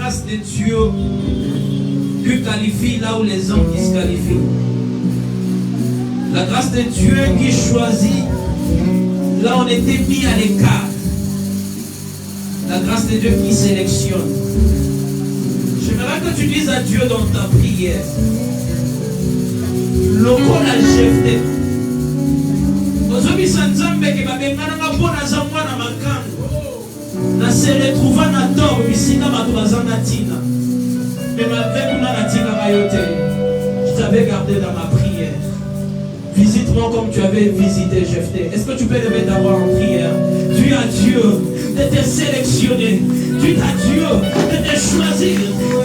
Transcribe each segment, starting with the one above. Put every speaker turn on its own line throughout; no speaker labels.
grâce de Dieu qui qualifie là où les hommes disqualifient. La grâce de Dieu qui choisit là où on était mis à l'écart. La grâce de Dieu qui sélectionne. J'aimerais que tu dises à Dieu dans ta prière. Loko la Jephté. Aujourd'hui, Sanzambe qui va me na se retrouva na tort bisika bato bazanga tina mais avec una natika mayote je t'avais gardé dans ma prière. Visite-moi comme tu avais visité Jephté. Est-ce que tu peux lever ta voix en prière? Dis à Dieu de te sélectionner, dis à Dieu de te choisir,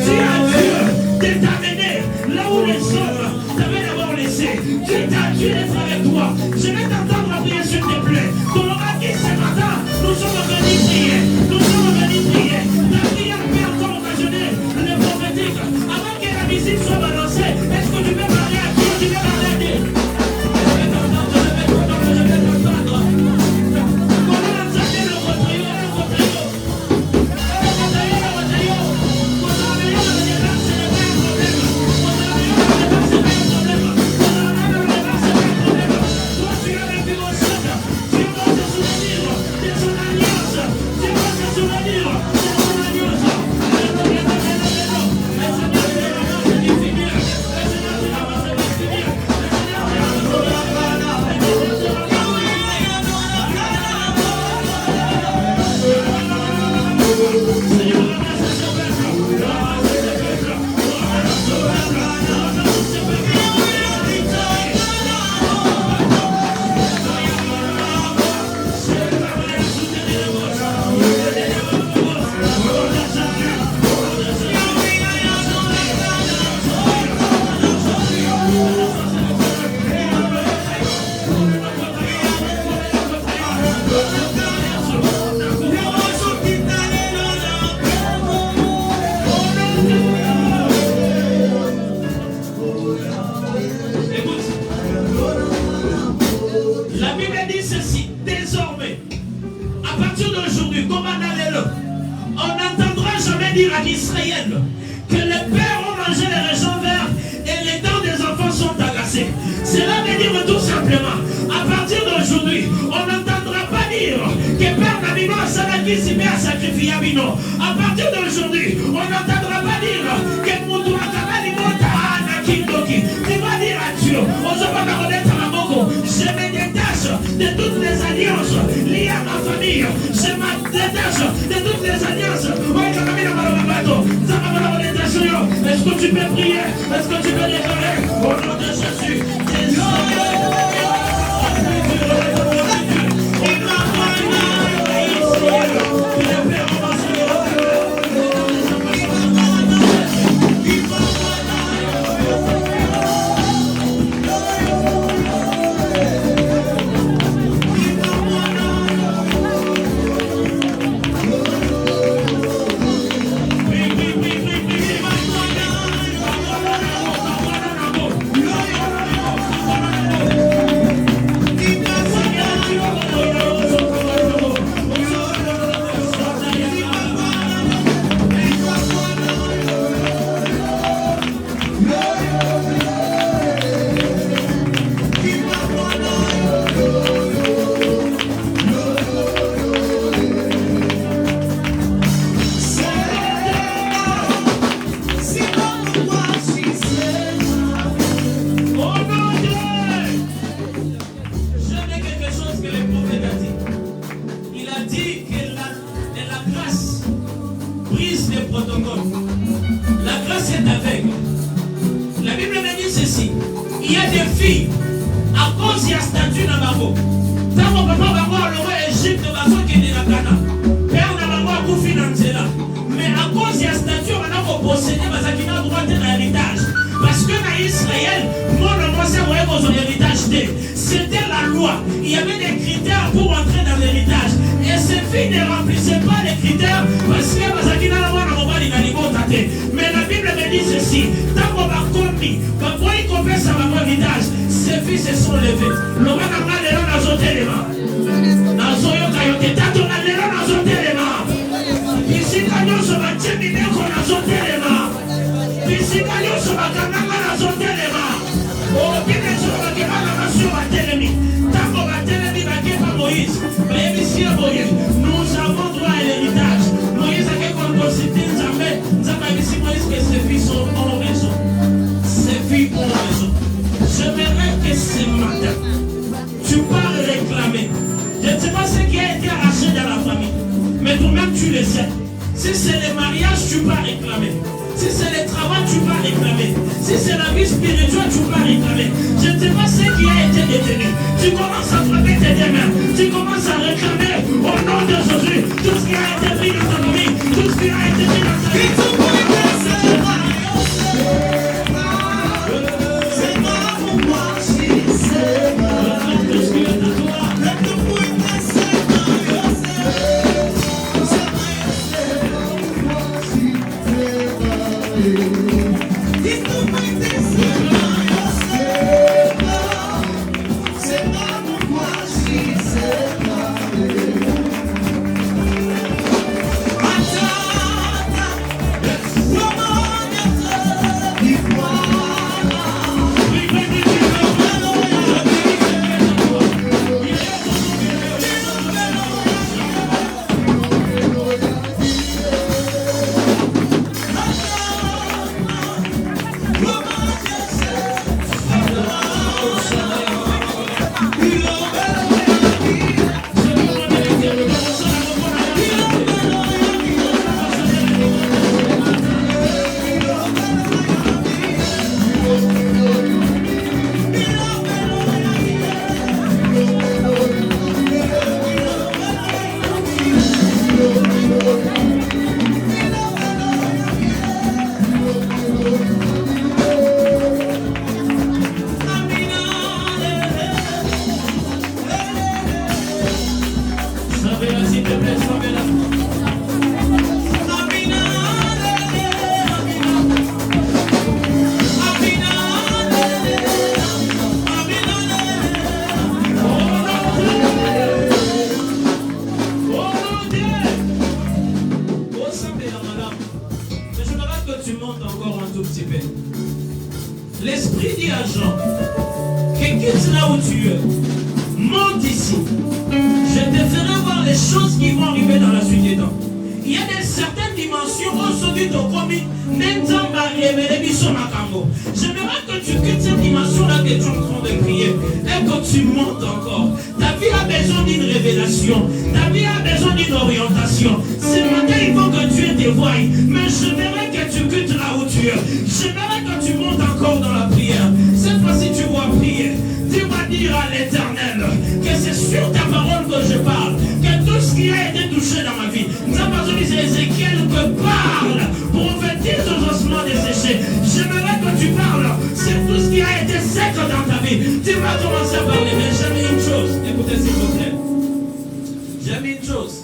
dis à Dieu de t'amener là où les hommes t'avaient d'abord laissé. Dis à Dieu d'être avec toi. Je vais t'entendre prier s'il te plaît. Ton nom a dit ce matin, nous sommes venus prier. Nous sommes venus prier. La prière peut encore occasionner le prophétique. Avant que la visite soit balancée, est-ce que tu peux parler à Dieu? Tu peux parler à Dieu? Est-ce que tu peux prier? Est-ce que tu peux déclarer au nom de Jésus? Nazo qui a été arraché dans la famille. Mais toi-même, tu le sais. Si c'est le mariage, tu vas réclamer. Si c'est le travail, tu vas réclamer. Si c'est la vie spirituelle, tu vas réclamer. Je ne sais pas ce qui a été détenu. Tu commences à frapper tes mains. Tu commences à réclamer au nom de Jésus tout ce qui a été pris dans ta vie, tout ce qui a été pris dans ta vie. L'esprit dit à Jean que quitte là où tu es, monte ici. Je te ferai voir les choses qui vont arriver dans la suite des temps. Il y a des certaines dimensions aujourd'hui de commis. J'aimerais que tu quittes cette dimension-là que tu es en train de prier et que tu montes encore. Ta vie a besoin d'une révélation. Ta vie a besoin d'une orientation. Ce matin, il faut que tu te voies. Mais j'aimerais que tu quittes là où tu es. J'aimerais que tu montes encore dans la prière. Cette fois-ci, tu vas prier. Tu vas dire à l'Éternel que c'est sur ta parole que je parle. Que tout ce qui a été touché dans ma vie. Nous avons besoin d'Ézéchiel que parle pour prophétise aux ossements desséchés. J'aimerais que tu parles sur tout ce qui a été sec dans ta vie. Tu vas commencer à parler, mais j'ai mis une chose. Écoutez s'il vous plaît. J'ai mis une chose.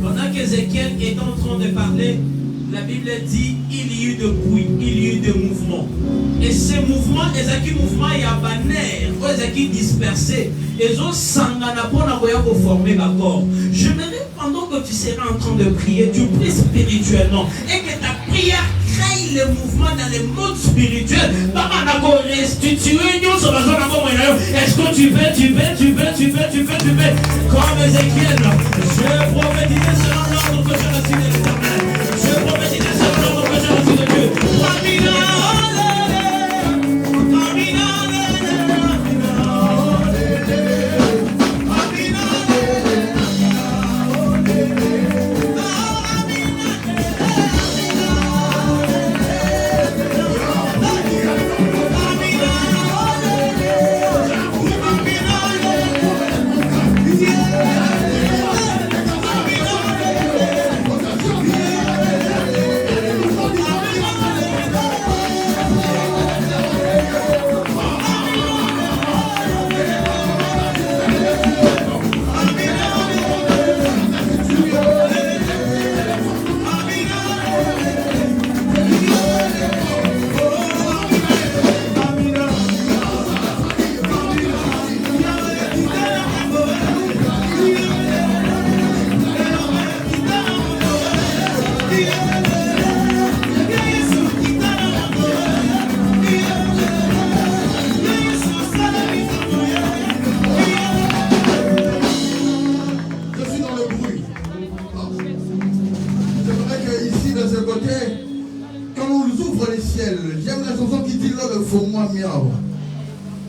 Pendant qu'Ézéchiel est en train de parler, la Bible dit il y eut de bruit, il y eut de mouvement. Et ces mouvements, les mouvements, il y a banner, ils dispersés. Ils ont sangana pour former ma corps. J'aimerais pendant que tu seras en train de prier, tu pries spirituellement et que ta prière crée le mouvement dans le monde spirituel. Est-ce que tu veux, comme Ézéchiel, je prophétise selon l'ordre que j'ai reçu de l'Éternel. Je prophétise selon l'ordre que j'ai reçu de Dieu.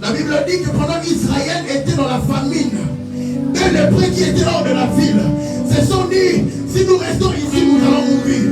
La Bible dit que pendant qu'Israël était dans la famine, Dieu les lépreux qui étaient hors de la ville se sont dit, si nous restons ici, nous allons mourir.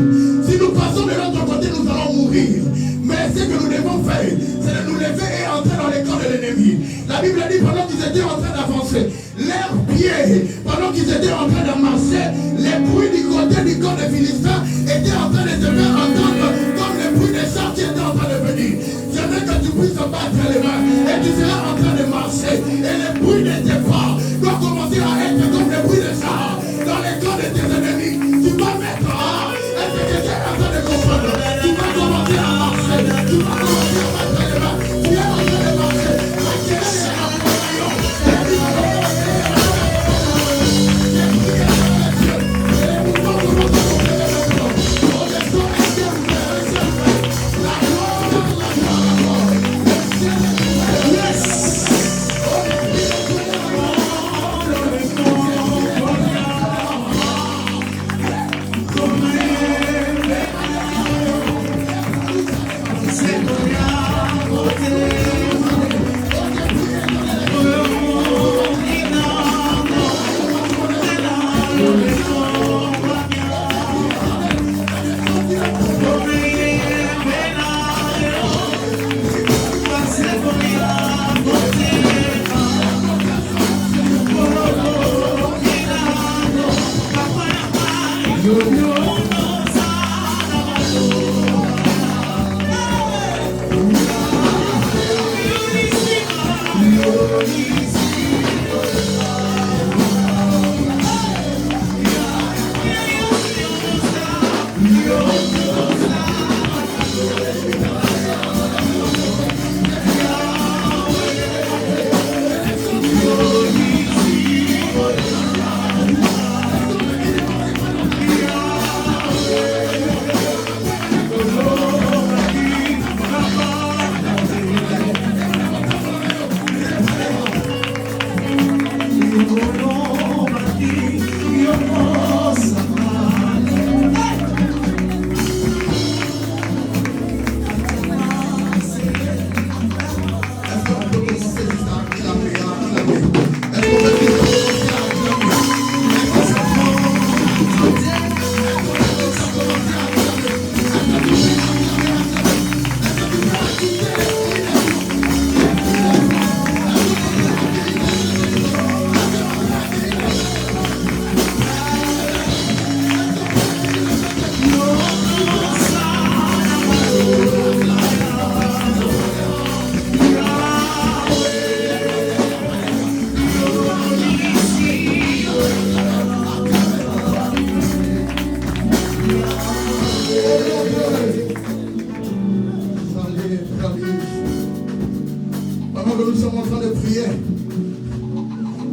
Si nous passons de l'autre côté, nous allons mourir. Mais ce que nous devons faire, c'est de nous lever et entrer dans les camps de l'ennemi. La Bible dit, pendant qu'ils étaient en train d'avancer, leurs pieds, pendant qu'ils étaient en train de marcher, les bruits du côté du camp des Philistins étaient en train de se faire entendre comme les bruits des chars qui étaient en train de venir. Je veux que tu puisses battre les mains et tu seras en train de marcher. Et les bruits de tes pas doivent commencer à être comme les bruits des chars dans les camps de tes ennemis. Tu vas mettre est-ce que quelqu'un est en train de comprendre? Tu vas commencer à marcher. Tu vas commencer à battre les mains. Tu es en train de marcher.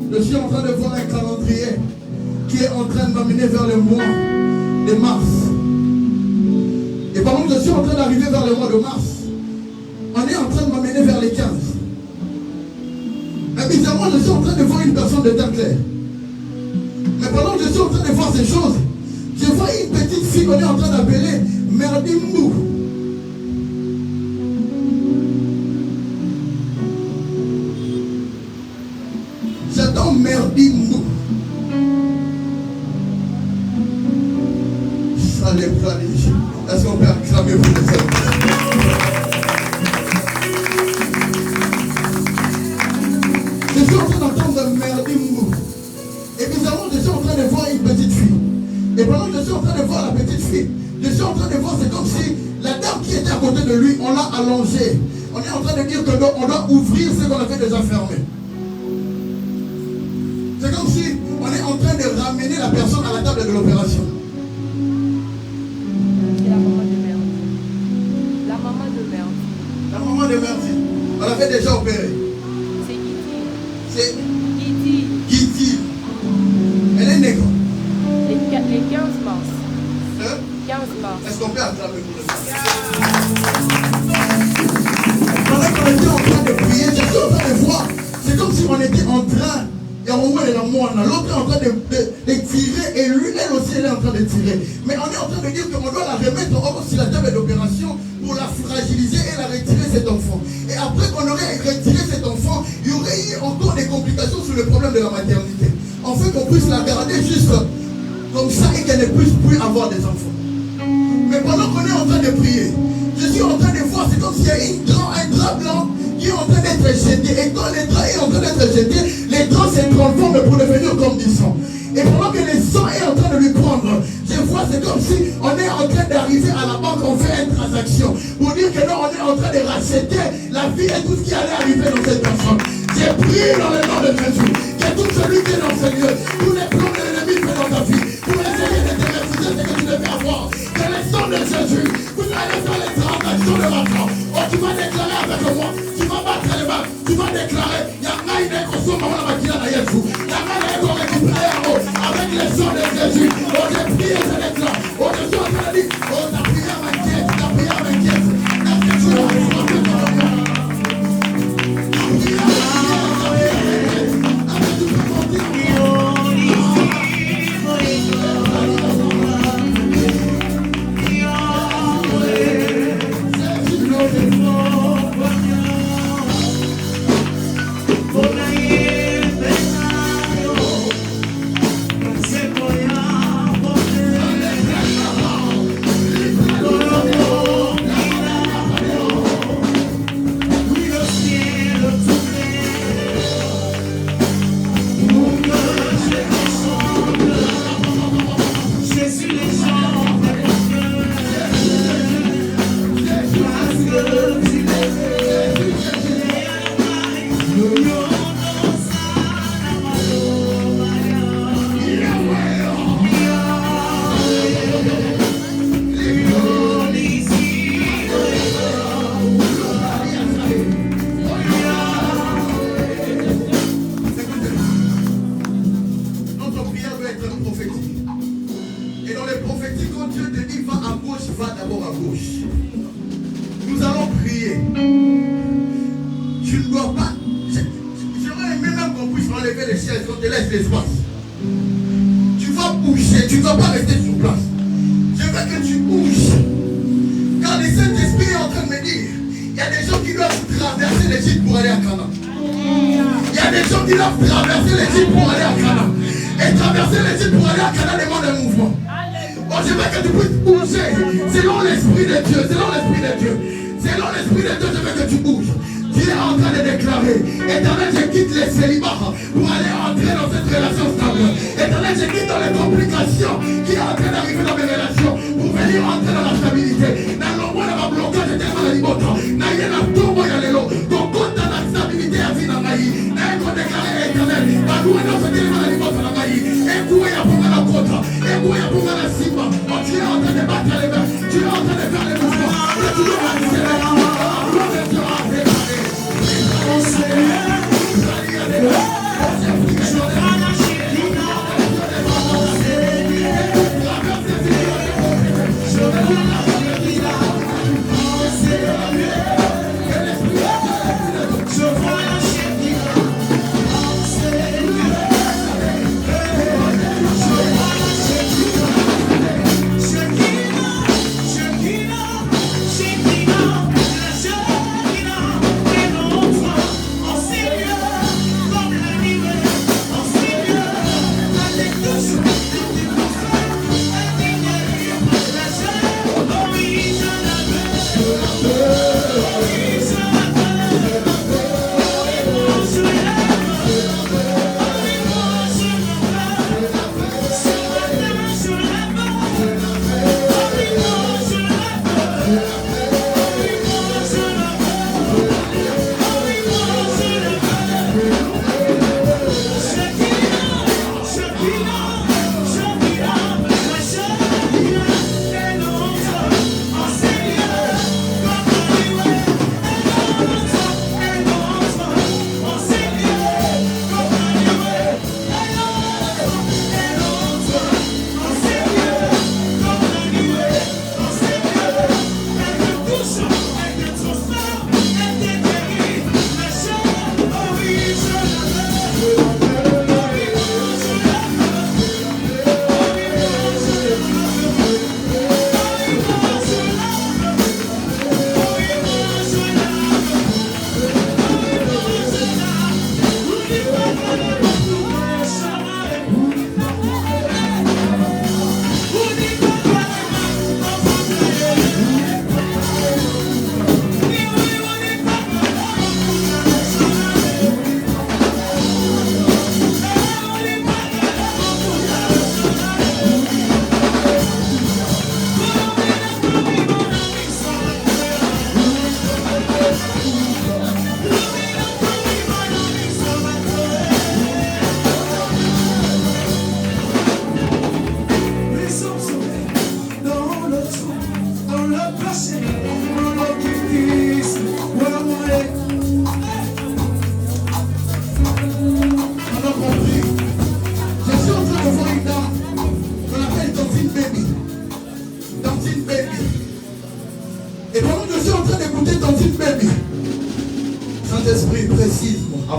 Je suis en train de voir un calendrier qui est en train de m'amener vers le mois de mars. Et pendant que je suis en train d'arriver vers le mois de mars, on est en train de m'amener vers les 15. Mais bizarrement, je suis en train de voir une personne de teint clair. Mais pendant que je suis en train de voir ces choses, je vois une petite fille qu'on est en train d'appeler Merdimou. J'attends Merdimou. Ça les planifie. Est-ce qu'on peut acclamer vous les autres? Je suis en train d'entendre Merdimou. Et bizarrement, je suis en train de voir une petite fille. Et pendant que je suis en train de voir la petite fille, je suis en train de voir, c'est comme si la dame qui était à côté de lui, on l'a allongée. On est en train de dire qu'on doit ouvrir ce qu'on avait déjà fermé. C'est comme si on est en train de ramener la personne à la table de l'opération.
C'est la maman de merde. La maman de merde.
La maman de Merci. On l'avait déjà opéré.
C'est Guiti.
C'est
Guiti.
Guiti. Elle est nègre.
Les 15 mars.
Hein?
15 mars.
Est-ce qu'on peut acclamer pour le pendant qu'on était en train de prier, je suis en train de voir. C'est comme si on était en train. Et on voit l'autre est en train de tirer et lui, elle aussi, elle est en train de tirer. Mais on est en train de dire qu'on doit la remettre sur la table d'opération pour la fragiliser et la retirer cet enfant. Et après qu'on aurait retiré cet enfant, il y aurait eu encore des complications sur le problème de la maternité. En fait, puisse la garder juste comme ça et qu'elle ne puisse plus avoir des enfants. Mais pendant qu'on est en train de prier, je suis en train de voir, c'est comme s'il y a un drap blanc qui est en train d'être jeté. Et quand le drap est en train d'être jeté, les draps se transforment pour devenir comme du sang. Et pendant que le sang est en train de lui prendre, je vois, c'est comme si on est en train d'arriver à la banque, on fait une transaction. Pour dire que non, on est en train de racheter la vie et tout ce qui allait arriver dans cette personne. J'ai prié dans le nom de Jésus, que tout celui qui est dans ce lieu, tous les plans de l'ennemi fait dans ta vie, pour essayer de te refuser ce que tu devais avoir. Que le sang de Jésus, vous allez faire les transactions de l'argent. Oh, tu vas déclarer avec moi, tu vas battre les mains, tu vas déclarer, il y a un aïe consomme avant la maquille à Yesu. Il y a un aïe récupérer avec le sang de Jésus. Oh, j'ai prié, je déclare. Oh, je suis en train de dire, oh, ta prière m'inquiète, ta prière m'inquiète. Est-ce que tu l'as fait dans le monde?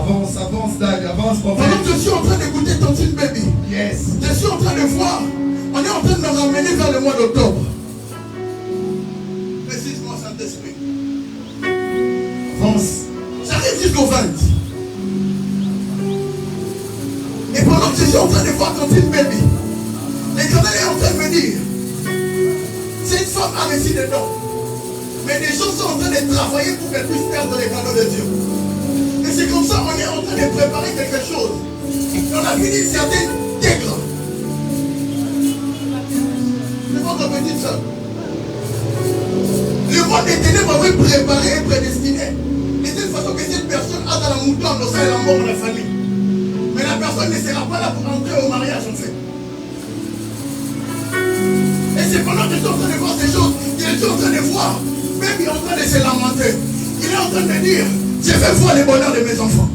Avance, Dag, avance, prophète.
Pendant que je suis en train d'écouter Tantine Baby,
Yes.
je suis en train de voir, on est en train de me ramener vers le mois d'octobre. Précise-moi, Saint-Esprit.
Avance.
J'arrive jusqu'au 20. Et pendant que je suis en train de voir Tantine Baby, l'Éternel est en train de me dire, cette femme a réussi dedans. Mais des gens sont en train de travailler pour qu'elle puisse perdre les cadeaux de Dieu. Et c'est comme ça qu'on est en train de préparer quelque chose. Et on a fini certaines dégâts. C'est votre petite soeur. Le monde des ténèbres avait préparé et prédestiné. Et de façon que cette personne a dans la mouton, dans la mort de la famille. Mais la personne ne sera pas là pour entrer au mariage en fait. Et c'est pendant que je suis en train de voir ces choses, que je suis en train de voir, même il est en train de se lamenter. Il est en train de dire, je vais voir le bonheur de mes enfants.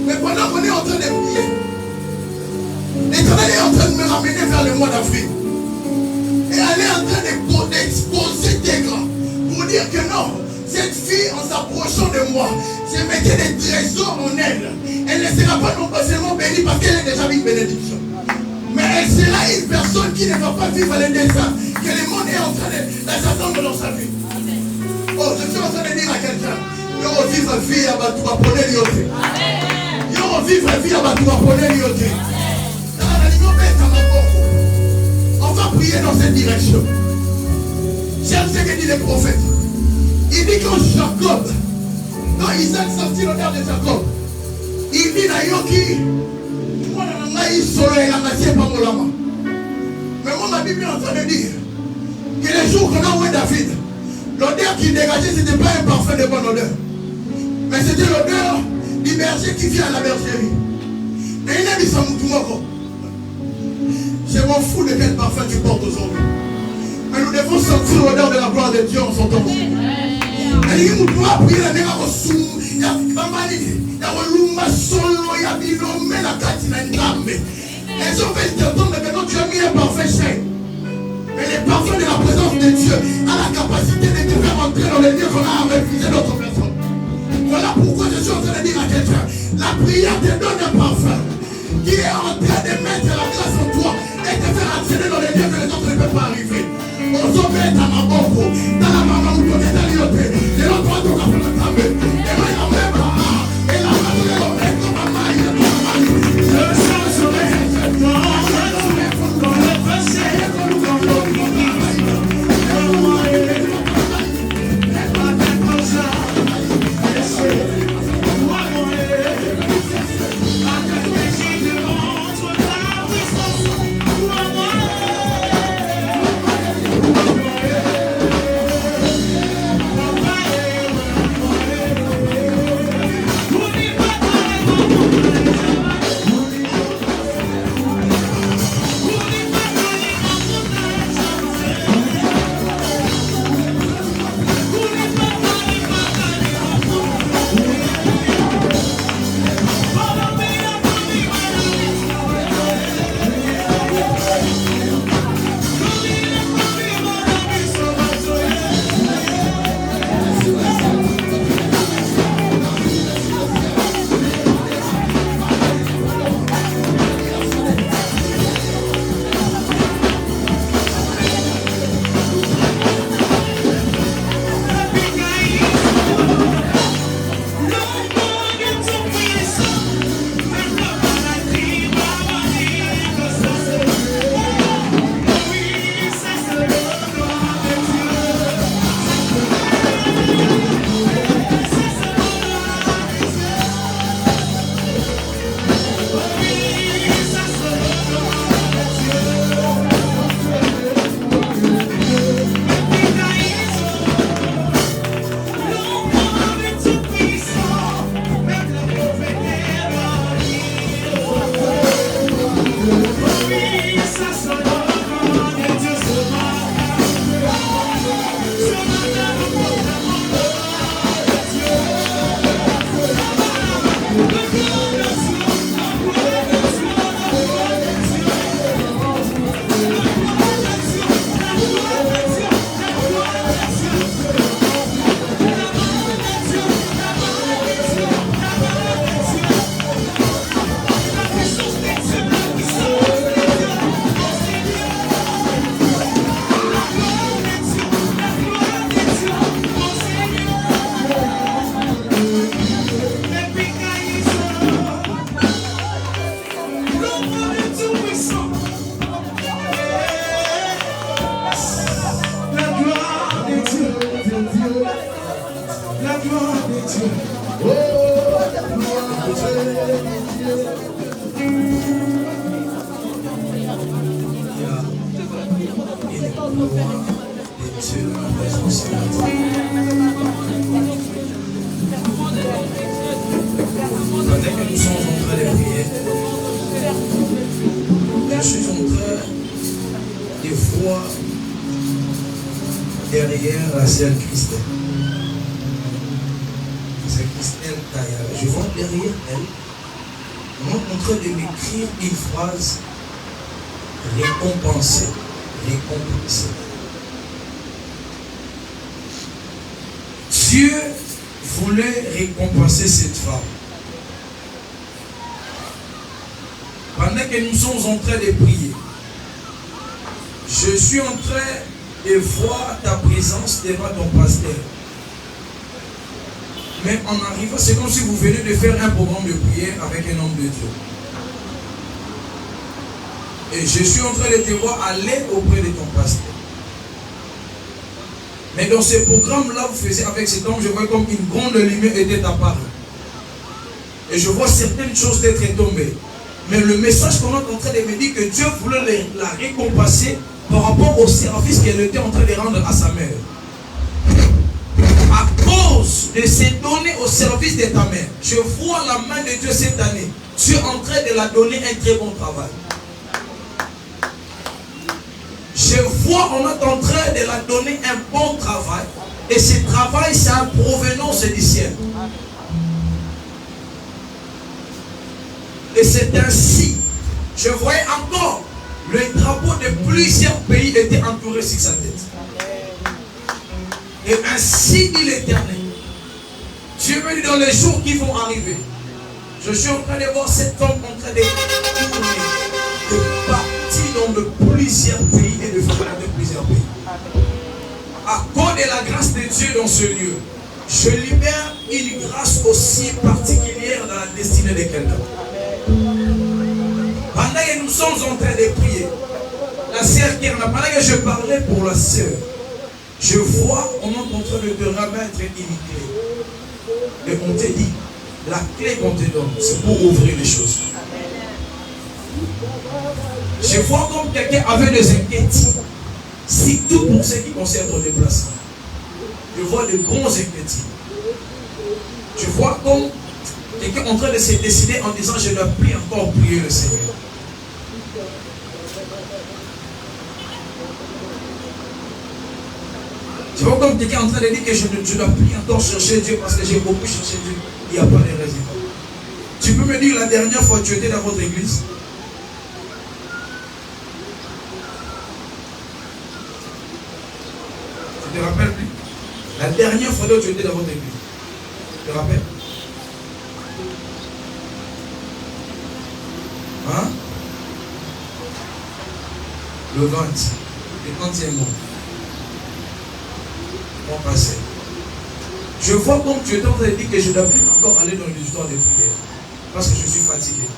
Mais pendant qu'on est en train de prier, l'Éternel est en train de me ramener vers le mois d'avril. Et elle est en train d'exposer des grands pour dire que non, cette fille, en s'approchant de moi, je mettais des trésors en elle. Elle ne sera pas non pas seulement bénie parce qu'elle est déjà une bénédiction. Mais elle sera une personne qui ne va pas vivre les dessins que le monde est en train d'attendre dans sa vie. Oh, je suis en train de dire à quelqu'un, yo vivre vie à Batou Apolé Lyoté. Yo vivre vie à Batou Apolé Lyoté. On va prier dans cette direction. J'aime ce que dit le prophète. Il dit quand Jacob, quand Isaac sortit l'honneur de Jacob, il dit à Yoki, moi il solo et la matière pas mon lama. Mais moi ma Bible est en train de dire que les jours qu'on a envoyé David, l'odeur qu'il dégageait, ce n'était pas un parfum de bonne odeur. Mais c'était l'odeur du berger qui vient à la bergerie. Et il a mis son moutoumoko. Je m'en fous de quel parfum tu portes aujourd'hui. Mais nous devons sentir l'odeur de la gloire de Dieu en son temps. Et il nous doit prier la nega kosu. Il y a Bamali, il y a Olumba Solo, il y a Bilomé, la Katina Ngambe. Les gens veulent t'entendre que non, tu as mis un parfum cher. Mais le parfum de la présence de Dieu a la capacité de te faire entrer dans les lieux qu'on a refusé d'autres personnes. Voilà pourquoi je suis en train de dire à quelqu'un, la prière te donne un parfum qui est en train de mettre la grâce en toi et te faire accéder dans les lieux que les autres ne peuvent pas arriver. On s'en met dans ma boko, dans la maman où on est dans l'ioté, et l'autre va tout faire la table. Et moi, il y a même et la main de l'homme, et comme ma main, il y a comme ma main. Je changerai dans le passé, dans le
Derrière la sœur Christelle. C'est Christelle Taillard. Je vois derrière elle, on est en train de m'écrire une phrase récompenser. Récompenser. Dieu voulait récompenser cette femme. Pendant que nous sommes en train de prier, je suis en train de voir ta présence devant ton pasteur. Mais en arrivant, c'est comme si vous venez de faire un programme de prière avec un homme de Dieu. Et je suis en train de te voir aller auprès de ton pasteur. Mais dans ce programme-là, vous faisiez avec cet homme, je vois comme une grande lumière était apparue. Et je vois certaines choses être tombées. Mais le message qu'on est en train de me dire que Dieu voulait la récompenser par rapport au service qu'elle était en train de rendre à sa mère. À cause de se donner au service de ta mère, je vois la main de Dieu cette année. Dieu est en train de la donner un très bon travail. Je vois, on est en train de la donner un bon travail. Et ce travail, c'est en provenance du ciel. Et c'est ainsi, je voyais encore le drapeau de plusieurs pays était entouré sur sa tête. Et ainsi dit l'Éternel. Dieu me dit dans les jours qui vont arriver. Je suis en train de voir cet homme en train de tourner, de partir dans de plusieurs pays et de fréquenter plusieurs pays. À cause de la grâce de Dieu dans ce lieu, je libère une grâce aussi particulière dans la destinée de quelqu'un. Pendant que nous sommes en train de prier, la sœur Kerna, pendant que je parlais pour la sœur, je vois, on est en train de te remettre une clé. Et on te dit, la clé qu'on te donne, c'est pour ouvrir les choses. Je vois comme quelqu'un avait des inquiétudes, surtout pour ceux qui concernent ton déplacement. Je vois de grands inquiétudes. Je vois comme quelqu'un en train de se décider en disant, je dois plus encore prier le Seigneur. Je vois comme quelqu'un en train de dire que je ne dois plus encore chercher Dieu parce que j'ai beaucoup cherché Dieu. Il n'y a pas de résultat. Tu peux me dire la dernière fois que tu étais dans votre église? Tu te rappelles plus? La dernière fois que tu étais dans votre église. Tu te rappelles? Hein? Le 20, le 30e mois. Passé. Je vois comme tu es en train de dire que je ne dois plus encore aller dans l'histoire des prières parce que je suis fatigué.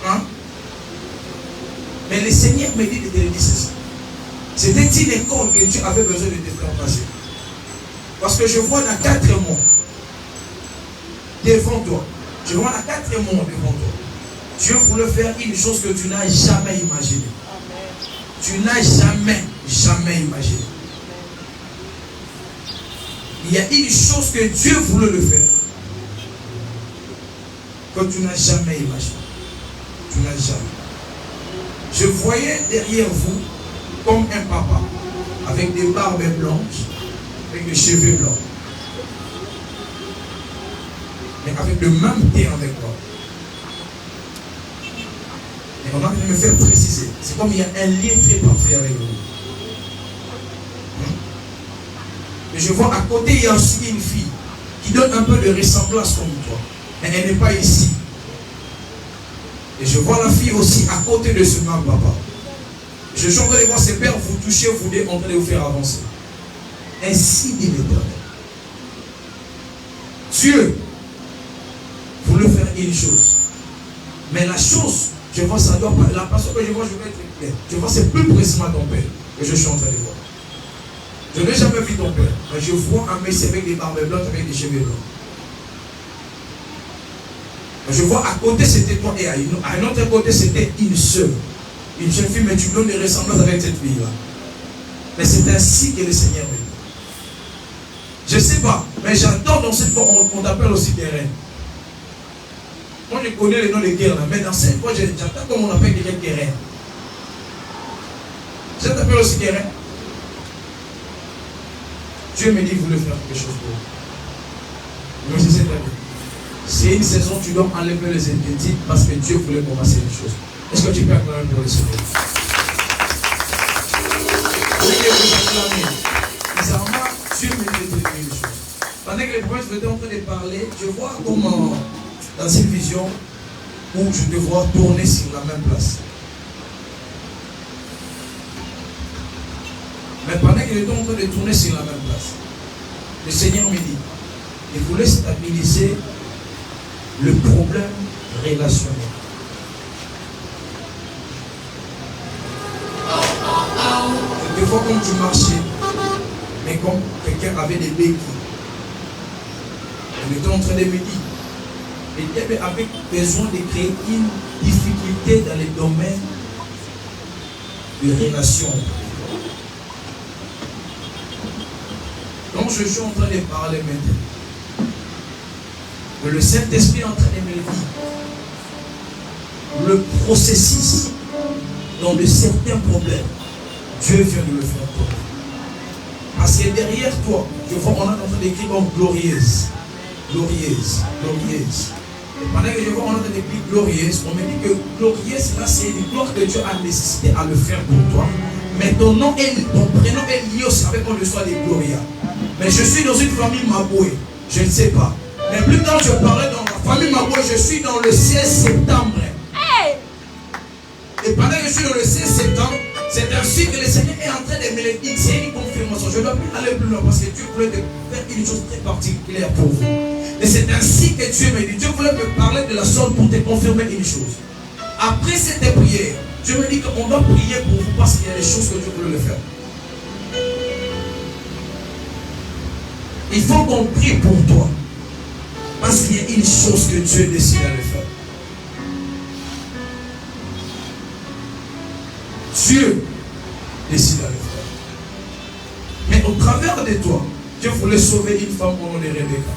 Hein? Mais le Seigneur me dit de te dire ceci. C'était une école que tu avais besoin de te faire passer. Parce que je vois dans 4 mois devant toi. Je vois dans 4 mois devant toi. Dieu voulait faire une chose que tu n'as jamais imaginée. Tu n'as jamais imaginé. Il y a une chose que Dieu voulait le faire. Que tu n'as jamais imaginé. Tu n'as jamais. Je voyais derrière vous comme un papa avec des barbes blanches, avec des cheveux blancs. Mais avec le même thé avec toi. Et on va me faire préciser. C'est comme il y a un lien très parfait avec vous. Mais je vois à côté, il y a aussi une fille qui donne un peu de ressemblance comme toi. Mais elle n'est pas ici. Et je vois la fille aussi à côté de ce même papa. Je suis en train de voir ses pères vous toucher, vous en train de vous faire avancer. Ainsi dit l'Éternel. Dieu voulu faire une chose. Mais la chose, je vois, ça doit pas. La façon que je vois, je vais être clair. Je vois, c'est plus précisément ton père que je suis en train de voir. Je n'ai jamais vu ton père. Mais je vois un monsieur avec des barbes blanches, avec des cheveux blancs. Je vois à côté c'était toi et à un autre côté c'était une soeur. Une jeune fille, mais tu donnes des ressemblances avec cette fille-là. Mais c'est ainsi que le Seigneur me dit. Je ne sais pas, mais j'adore dans cette fois, on t'appelle aussi Guérin. Moi je connais le nom de Guérin, mais dans cette fois, j'entends comme on appelle quelqu'un Guérin. Je t'appelle aussi Guérin. Dieu me dit, vous voulez faire quelque chose pour vous. Mais c'est très bien. C'est une saison, tu dois enlever les inquiétudes parce que Dieu voulait commencer une chose. Est-ce que tu peux acclamer pour le Seigneur? Dieu me dit une chose. Pendant que les prophètes étaient en train de parler, je vois comment, dans cette vision, où je te vois tourner sur la même place. Mais pendant qu'il était en train de tourner sur la même place, le Seigneur me dit, il voulait stabiliser le problème relationnel. Des fois, quand tu marchais, mais comme quelqu'un avait des béquilles, il était en train de me dire, il avait besoin de créer une difficulté dans les domaines de relations. Donc je suis en train de parler maintenant. Mais le Saint-Esprit est en train de me dire, le processus dans de certains problèmes, Dieu vient de le faire tomber. Parce que derrière toi, je vois on est en train d'écrire comme glorieuse. Glorieuse, glorieuse. Et pendant que je vois on est en train d'écrire glorieuse, on me dit que glorieuse, là c'est une gloire que Dieu a nécessité à le faire pour toi. Mais ton nom et ton prénom est lié aussi avec l'histoire des Gloria. Mais je suis dans une famille Maboué. Je ne sais pas. Mais plus tard, je parlais dans la famille Maboué. Je suis dans le 16 septembre. Hey! Et pendant que je suis dans le 16 septembre, c'est ainsi que le Seigneur est en train de me le dire. C'est une confirmation. Je ne dois plus aller plus loin parce que Dieu voulait faire une chose très particulière pour vous. Et c'est ainsi que Dieu me dit. Dieu voulait me parler de la sorte pour te confirmer une chose. Après cette prière, Dieu me dit qu'on doit prier pour vous parce qu'il y a des choses que Dieu voulait le faire. Il faut qu'on prie pour toi. Parce qu'il y a une chose que Dieu décide à le faire. Dieu décide à le faire. Mais au travers de toi, Dieu voulait sauver une femme au nom de Rebecca.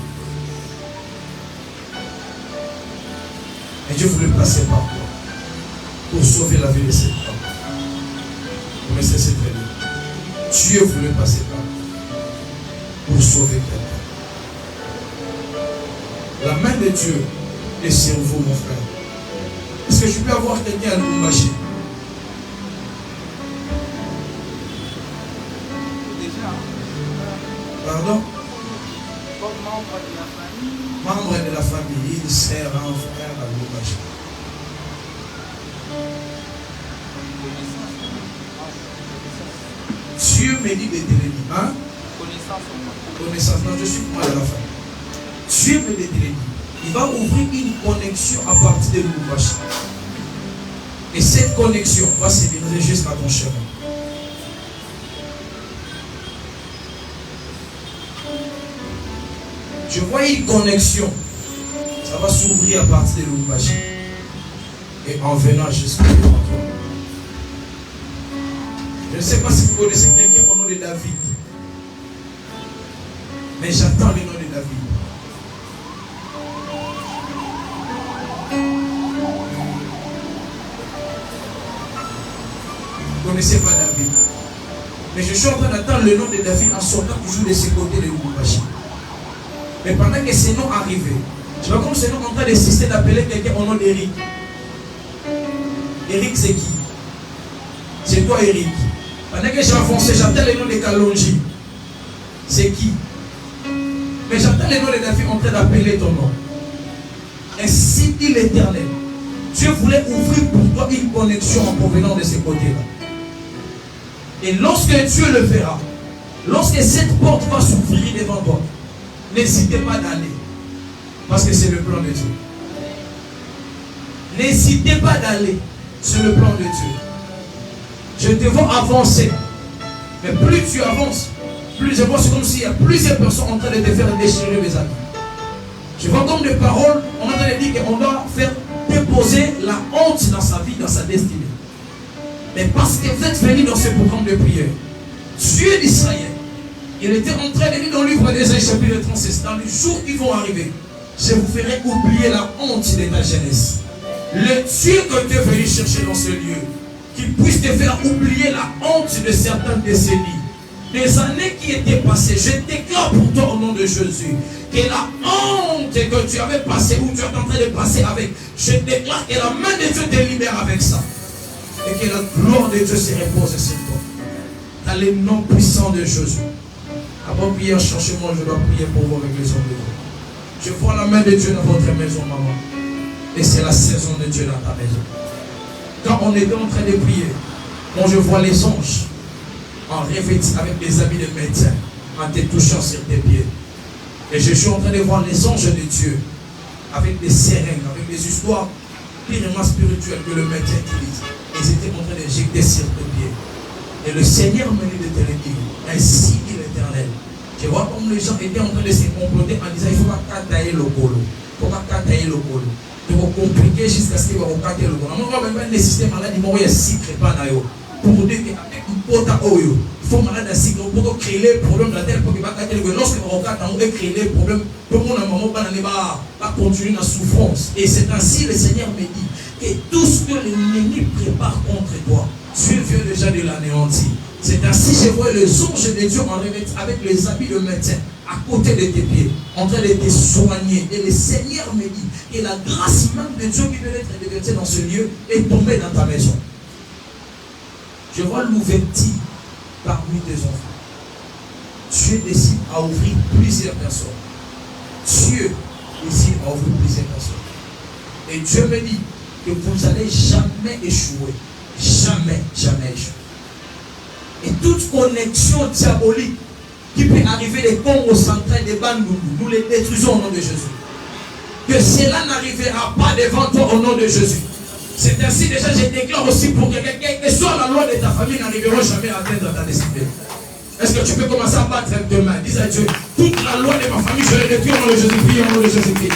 Et Dieu voulait passer par toi pour sauver la vie de cette femme. Vous me cessez très bien. Dieu voulait passer par toi pour sauver quelqu'un. La main de Dieu est sur vous, mon frère. Est-ce que je peux avoir quelqu'un à nous marcher? Pardon?
Comme membre de la famille.
Membre de la famille, une sœur, un frère à nous marcher. Dieu me dit de te le dire. Hein? Connaissance. Non, je suis pas de la famille. Dieu me dit de te le dire. Il va ouvrir une connexion à partir de Lubumbashi. Et cette connexion va se diriger jusqu'à ton chemin. Je vois une connexion. Ça va s'ouvrir à partir de Lubumbashi. Et en venant jusqu'à toi. Je ne sais pas si vous connaissez quelqu'un au nom de David. Mais j'attends le nom de David. Vous ne connaissez pas David. Mais je suis en train d'attendre le nom de David en sortant toujours de ce côté de Lubumbashi. Mais pendant que ces noms arrivaient, je vois comme ces noms en train d'insister d'appeler quelqu'un au nom d'Éric. Éric, c'est qui? C'est toi, Éric. Pendant que j'ai avancé, j'attends le nom de Kalonji. C'est qui? Mais j'attends le nom de David en train d'appeler ton nom. Ainsi dit l'Éternel. Dieu voulait ouvrir pour toi une connexion en provenant de ces côtés-là. Et lorsque Dieu le verra, lorsque cette porte va s'ouvrir devant toi, n'hésitez pas d'aller. Parce que c'est le plan de Dieu. N'hésitez pas d'aller sur le plan de Dieu. Je te vois avancer. Mais plus tu avances, plus je vois, c'est comme s'il y a plusieurs personnes en train de te faire déchirer mes amis. Je vois comme des paroles, on est en train de dire qu'on doit faire déposer la honte dans sa vie, dans sa destinée. Mais parce que vous êtes venus dans ce programme de prière, Dieu d'Israël, il était en train de dire dans le livre d'Ésaïe chapitre 36, dans les jours qui vont arriver, je vous ferai oublier la honte de ta jeunesse. Le Dieu que tu es venu chercher dans ce lieu, qu'il puisse te faire oublier la honte de certaines décennies, des années qui étaient passées. Je déclare pour toi au nom de Jésus que la honte que tu avais passée ou tu es en train de passer avec, je déclare que la main de Dieu te libère avec ça. Et que la gloire de Dieu se repose sur toi. Dans le nom puissant de Jésus. Avant de prier, cherchez-moi, je dois prier pour vous avec les hommes de Dieu. Je vois la main de Dieu dans votre maison, maman. Et c'est la saison de Dieu dans ta maison. Quand on était en train de prier, quand je vois les anges en revêtis avec des habits de médecin, en te touchant sur tes pieds. Et je suis en train de voir les anges de Dieu avec des seringues, avec des histoires purement spirituelles que le médecin utilise. Ils étaient en train de jeter sur tes pieds. Et le Seigneur me dit de te le dire, ainsi dit l'Éternel. Je vois comme les gens étaient en train de se comploter en disant il ne faut pas tailler le colo. Il ne faut pas tailler le colo. Tu vas compliquer jusqu'à ce qu'il va tailler le colo. On va même des systèmes malades, il y a secret pas d'ailleurs. Pour dire qu'avec un pote à Oyo, il faut malade à secret pour créer les problèmes de la terre pour qu'il va tailler le colo. Lorsque on va créer les problèmes, tout le monde a un moment va continuer la souffrance. Et c'est ainsi le Seigneur me dit que tout ce que l'ennemi prépare contre toi, Dieu vient déjà de l'anéantir. C'est ainsi que je vois les anges de Dieu en revêtis avec les habits de médecin à côté de tes pieds, en train de te soigner. Et le Seigneur me dit que la grâce même de Dieu qui veut être déversée dans ce lieu est tombée dans ta maison. Je vois l'ouverture parmi tes enfants. Dieu décide à ouvrir plusieurs personnes. Dieu décide à ouvrir plusieurs personnes. Et Dieu me dit que vous n'allez jamais échouer. Jamais, jamais échouer. Et toute connexion diabolique qui peut arriver des Congo central, des Bandundu, nous les détruisons au nom de Jésus. Que cela n'arrivera pas devant toi au nom de Jésus. C'est ainsi déjà, je déclare aussi pour que quelqu'un, que soit la loi de ta famille, n'arrivera jamais à atteindre ta destinée. Est-ce que tu peux commencer à battre tes mains? Dis à Dieu, toute la loi de ma famille, je l'ai détruit au nom de Jésus-Christ, au nom de Jésus-Christ.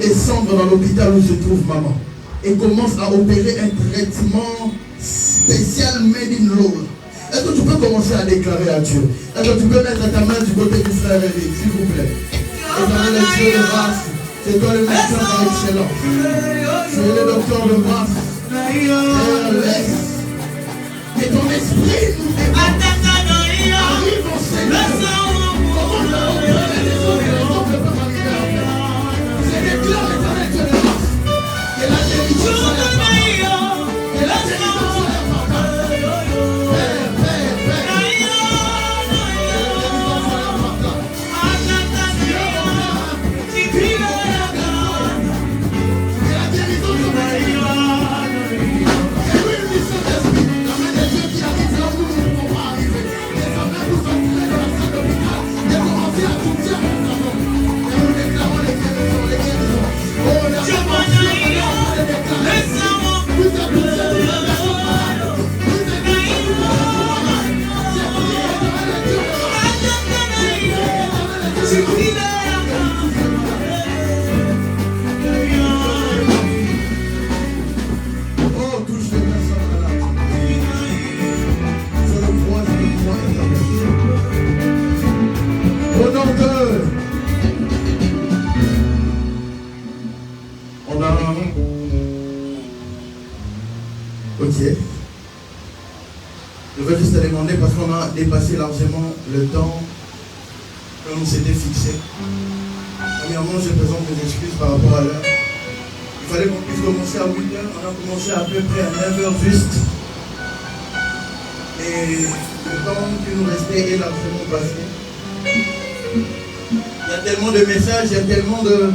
Descendre dans l'hôpital où se trouve maman et commence à opérer un traitement spécial made in Lord. Est-ce que tu peux commencer à déclarer à Dieu? Est-ce que tu peux mettre ta main du côté du frère Eric, s'il vous plaît? Éternel le Dieu de grâce, c'est toi le médecin par excellence. Tu es le docteur de grâce. Père, laisse que ton esprit nous déborde. Arrive au Seigneur. Comment nous allons opérer les autres peuvent arriver à faire? Je déclare l'éternel Dieu de grâce. Que la délivrance soit la parole. Que la délivrance soit la parole. Père, Père, Père. Que la délivrance soit la parole. Que la délivrance soit la parole. Et oui, lui, Saint-Esprit, la main de Dieu qui arrive là où nous ne pouvons pas arriver. Et sa main nous entraîne dans la salle de Ok. Je vais juste te demander, parce qu'on a dépassé largement le temps que l'on s'était fixé. Premièrement, je présente mes excuses par rapport à l'heure. Il fallait qu'on puisse commencer à 8h. On a commencé à peu près à 9h juste. Et le temps qui nous restait est largement passé. Il y a tellement de messages, il y a tellement de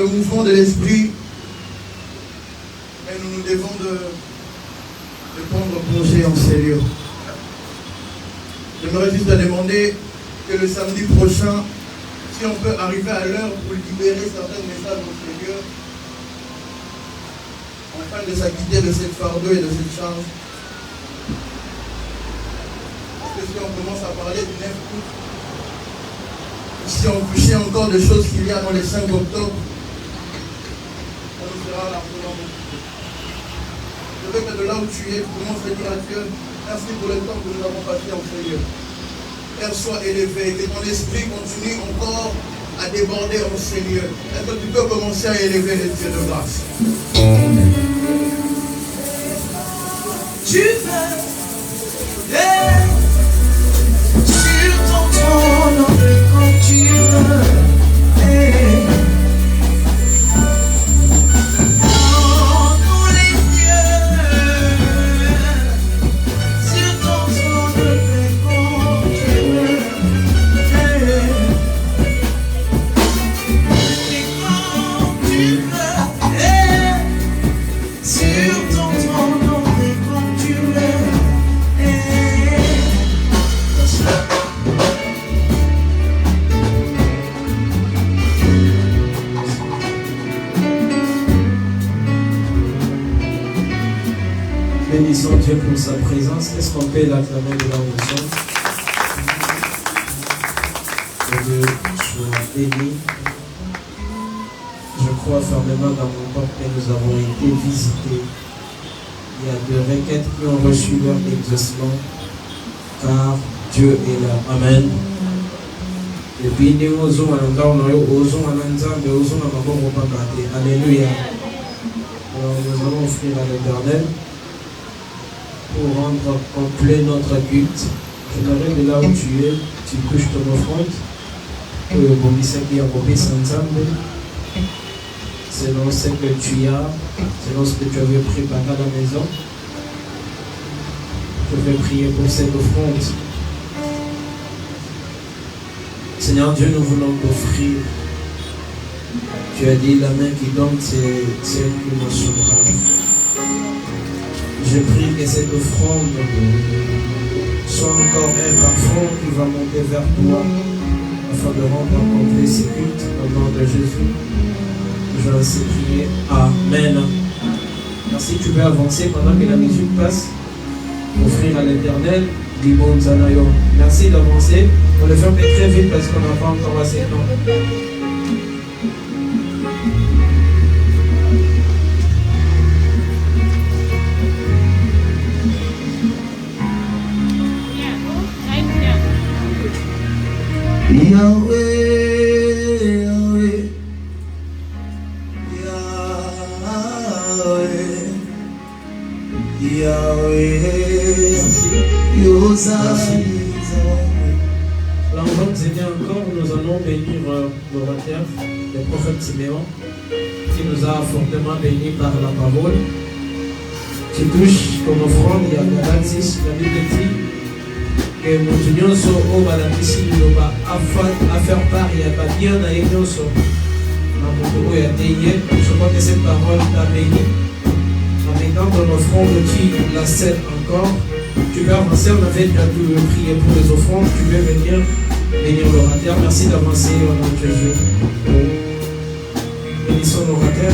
mouvements de l'esprit. Mais nous devons de prendre congé en ces lieux. J'aimerais juste te demander que le samedi prochain, si on peut arriver à l'heure pour libérer certains messages dans ces lieux, afin de s'acquitter de cette fardeau et de cette charge. Parce que si on commence à parler du 9 août, si on couchait encore des choses qu'il y a dans les 5 octobre, on nous fera largement beaucoup. Je veux que de là où tu es, tu commences à dire à Dieu, merci pour le temps que nous avons passé en Seigneur. Père, sois élevé, que ton esprit continue encore à déborder en Seigneur. Est-ce que tu peux commencer à élever les dieux de grâce?
Tu veux sur ton trône quand tu veux. Dans tous les cieux, sur ton trône quand tu veux. Et quand tu veux, sur ton trône quand tu veux.
Bénissons Dieu pour sa présence. Est-ce qu'on peut l'acclamer de là où nous sommes? Que Dieu soit béni. Je crois fermement dans mon corps que nous avons été visités. Il y a des requêtes qui ont reçu leur exaucement, car Dieu est là. Amen. Et puis nous osons Alléluia. Alors nous allons offrir à l'Éternel pour rendre complet notre culte. J'aimerais de là où tu es, tu couches ton offrande. Selon ce que tu as, selon ce que tu avais préparé à la maison. Je vais prier pour cette offrande. Seigneur Dieu, nous voulons t'offrir. Tu as dit la main qui donne, c'est celle qui nous sauvera. Je prie que cette offrande soit encore un parfum qui va monter vers toi afin de rendre complet ces cultes au nom de Jésus. Je vais ainsi prier. Amen. Merci, tu peux avancer pendant que la musique passe. Offrir à l'Éternel. Merci d'avancer. On le fait très vite parce qu'on n'a pas encore assez de temps.
Yahweh,
Alors, on va nous aider encore. Nous allons bénir l'orateur, le prophète Siméon, qui nous a fortement bénis par la parole. Tu touches comme offrande, il y a Galatis, la Bible dit que nous unions sur au Balatisi, il va à faire part, il y a pas bien à union sur je crois que cette parole t'a béni. En mettant ton offrande, tu la scène encore. Tu peux avancer, on avait déjà tout prié pour les offrandes. Tu peux venir bénir l'orateur. Merci d'avancer au nom de Jésus. Bénissons l'orateur.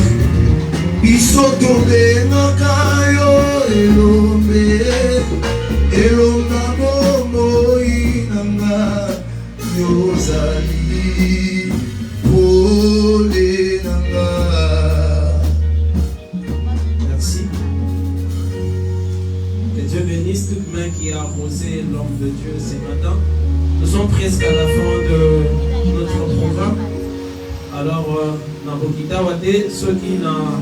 Merci. Que Dieu bénisse toute main qui a arrosé l'homme de Dieu ce matin. Nous sommes presque à la fin de notre programme. Alors, Nabokita Wate, ceux qui n'ont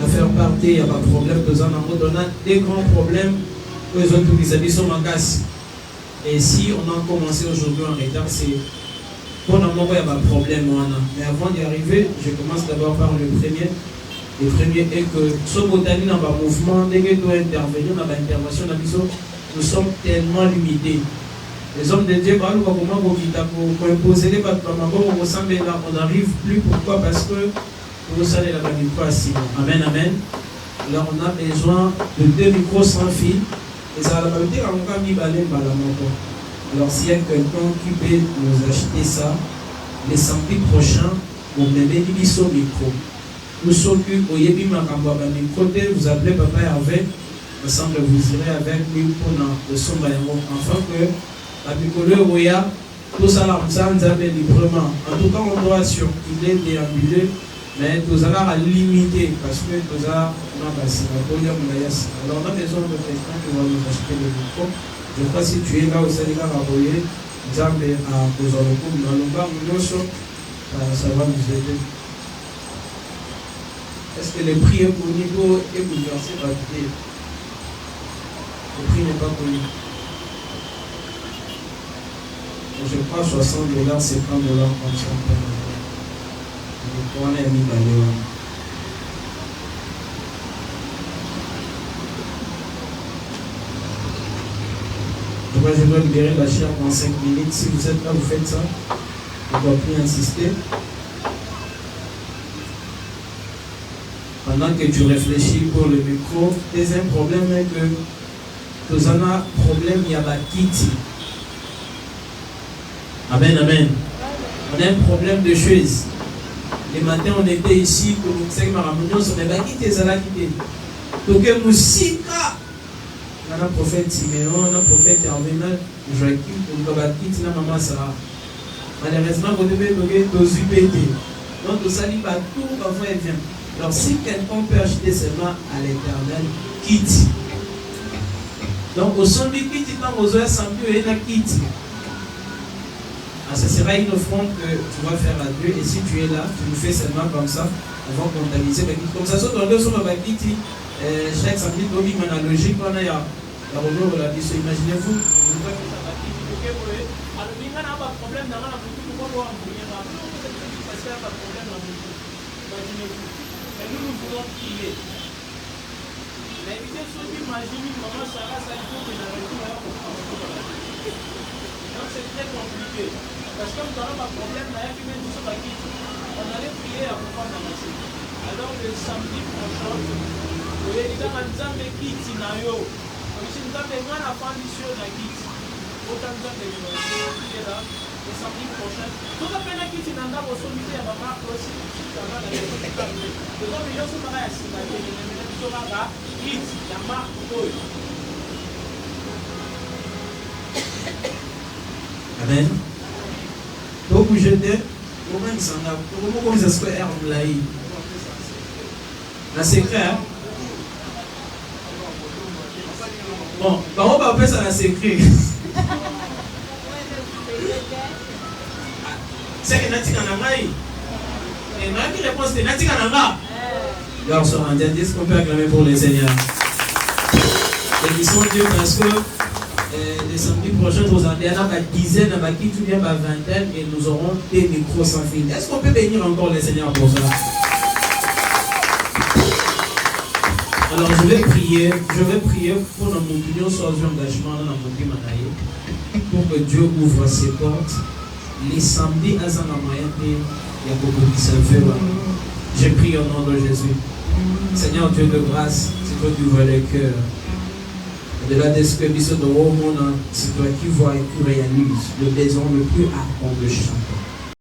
faire partie, il n'y a pas de problème, on a des grands problèmes que les autres les habits sont mangas. Et si on a commencé aujourd'hui en retard, c'est pour le moment il n'y a pas de problème. Mais avant d'y arriver, je commence d'abord par le premier. Le premier est que ce botanique dans le mouvement, dès que doit intervenir dans l'intervention, nous sommes tellement limités. Les hommes de Dieu, pour imposer les bâtiments, on n'arrive plus. Pourquoi? Parce que vous savez la manipulation. Amen, amen. Alors on a besoin de 2 micros sans fil. Et ça va me dire alors s'il y a quelqu'un qui peut nous acheter ça, les samedis prochains, on met des micro. Nous sommes au Yébi Makambo, vous appelez Papa Hervé, ensemble vous irez avec lui pour le son afin que la Picoleur Roya, tout ça là, nous avons librement. En tout cas, on doit circuler, déambuler, mais nous allons limiter parce que nous avons alors on a besoin de quelqu'un qui va nous acheter le micro. Je crois que si tu es là au Sénégal à Boyer, nous avons à Kozoloko, ça va nous aider. Est-ce que le prix est connu pour bouleverser la vie? Le prix n'est pas connu. Je crois 60$, c'est $50 comme ça. On est mis d'ailleurs. Je dois libérer la chair dans 5 minutes. Si vous êtes là, vous faites ça. On ne doit plus insister. Pendant que tu réfléchis pour le micro, deuxième problème est que nous avons un problème, il y a la kitty. Amen, amen. On a un problème de choses. Le matin, on était ici, pour nous dire que on est pas quitté, ça l'a quitté. Donc, nous sika. On a un prophète Siméon, on a un prophète Hervénal, Joachim, on va quitter la maman Sarah. Malheureusement, on devait nous UPT. Donc, tout ça, il va tout avant et vient. Alors, si quelqu'un peut acheter seulement à l'éternel, quitte. Donc, au son du quitte, quand vous avez senti, il y a un quitte. Ce sera une offrande que tu vas faire à Dieu. Et si tu es là, tu nous fais seulement comme ça, on va comptabiliser. Comme ça, sur le son de quitte, chaque samedi, il y a une analogie qu'on a. Imaginez-vous, vous faites ça va quitte. Alors, il n'y a pas de problème dans la boutique, pourquoi vous en voulez pas? Parce qu'il n'y a pas de problème dans la boutique. Imaginez-vous. Mais nous, nous voulons qu'il y ait. Mais évitez ceux qui imaginent maman Sarah, ça il faut que la réponse là pour donc c'est très compliqué. Parce que nous n'avons pas de problème, mais il y a qui sur la quitte. On allait prier à pouvoir commencer. Alors le samedi prochain, vous voyez, il y a un Nzambe quitte Nayo. Donc si nous avons besoin de faire mission de la quitte, autant de Nzambe qui est là. Le samedi prochain, tout à fait qui n'a pas reçu à ma marque aussi. Ça va dans les autres cas. Les hommes, ils sont pareils à ce qu'il y a là, quitte la marque d'eau. Amen. Donc, je dis, comment ça va? Comment ça se fait en laï? La secret, hein? Bon, on va appeler ça la secret. C'est que Natika Nangai. Et ma réponse c'est Natika Nanga. Là, on se rend à ce qu'on peut acclamer pour les seigneurs. Et ils sont Dieu parce que les samedis prochains, nous allons avoir une dizaine, une vingtaine et nous aurons des micros sans fil. Est-ce qu'on peut bénir encore les seigneurs pour ça? Alors je vais prier pour notre opinion sur l'engagement dans notre Manaïe, pour que Dieu ouvre ses portes. Les samedis à Zanamayate, il y a beaucoup qui se fait. Je prie au nom de Jésus. Seigneur Dieu de grâce, c'est toi qui vois les cœurs. Au-delà de ce que nous sommes dans le monde, c'est toi qui vois et qui réalise le besoin le plus ardent de chacun.